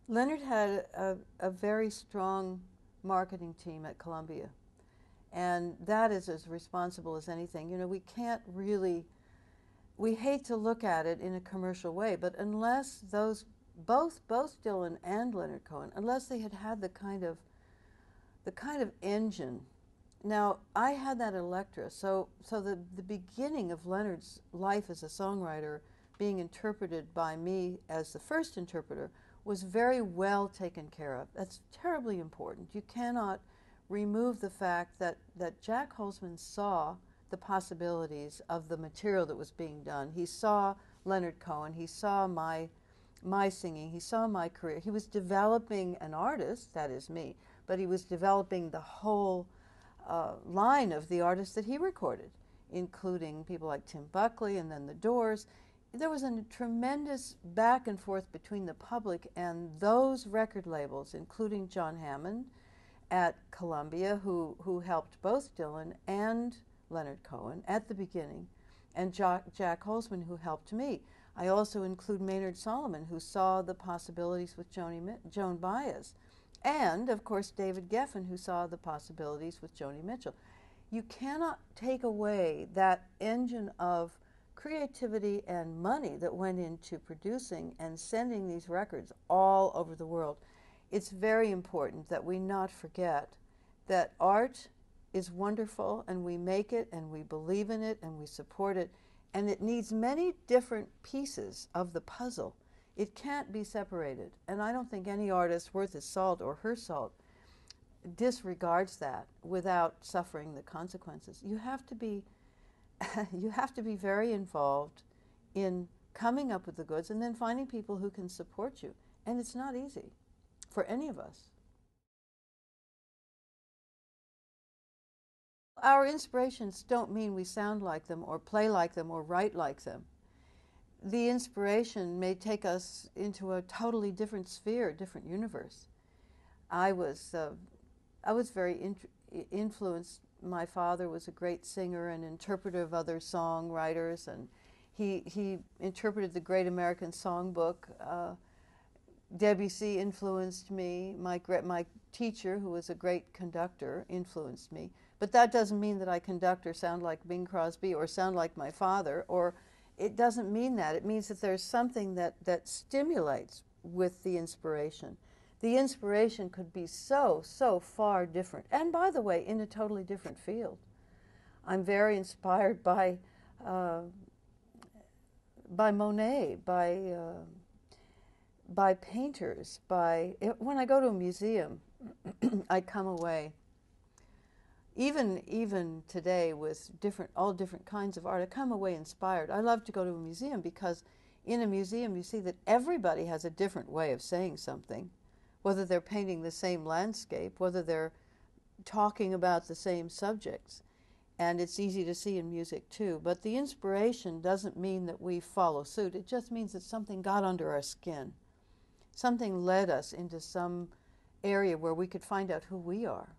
Leonard had a very strong marketing team at Columbia, and that is as responsible as anything. You know, we can't really, we hate to look at it in a commercial way, but unless those, both Dylan and Leonard Cohen, unless they had had the kind of engine. Now, I had that at Elektra, so the beginning of Leonard's life as a songwriter being interpreted by me as the first interpreter was very well taken care of. That's terribly important. You cannot remove the fact that Jack Holzman saw the possibilities of the material that was being done. He saw Leonard Cohen, he saw my singing, he saw my career. He was developing an artist, that is me, but he was developing the whole line of the artists that he recorded, including people like Tim Buckley and then the Doors. There was a tremendous back and forth between the public and those record labels, including John Hammond at Columbia, who helped both Dylan and Leonard Cohen at the beginning, and Jack Holzman, who helped me. I also include Maynard Solomon, who saw the possibilities with Joan Baez, and, of course, David Geffen, who saw the possibilities with Joni Mitchell. You cannot take away that engine of creativity and money that went into producing and sending these records all over the world. It's very important that we not forget that art is wonderful, and we make it, and we believe in it, and we support it, and it needs many different pieces of the puzzle. It can't be separated, and I don't think any artist worth his salt or her salt disregards that without suffering the consequences. You have to be you have to be very involved in coming up with the goods and then finding people who can support you, and it's not easy for any of us. Our inspirations don't mean we sound like them or play like them or write like them. The inspiration may take us into a totally different sphere, different universe. I was very influenced. My father was a great singer and interpreter of other songwriters, and he interpreted the Great American Songbook. Debussy influenced me. My teacher, who was a great conductor, influenced me. But that doesn't mean that I conduct or sound like Bing Crosby or sound like my father, or it doesn't mean that. It means that there's something that stimulates with the inspiration. The inspiration could be so far different. And by the way, in a totally different field. I'm very inspired by Monet, by painters, when I go to a museum, I come away, even today with all different kinds of art, I come away inspired. I love to go to a museum because in a museum you see that everybody has a different way of saying something, whether they're painting the same landscape, whether they're talking about the same subjects. And it's easy to see in music too. But the inspiration doesn't mean that we follow suit. It just means that something got under our skin. Something led us into some area where we could find out who we are.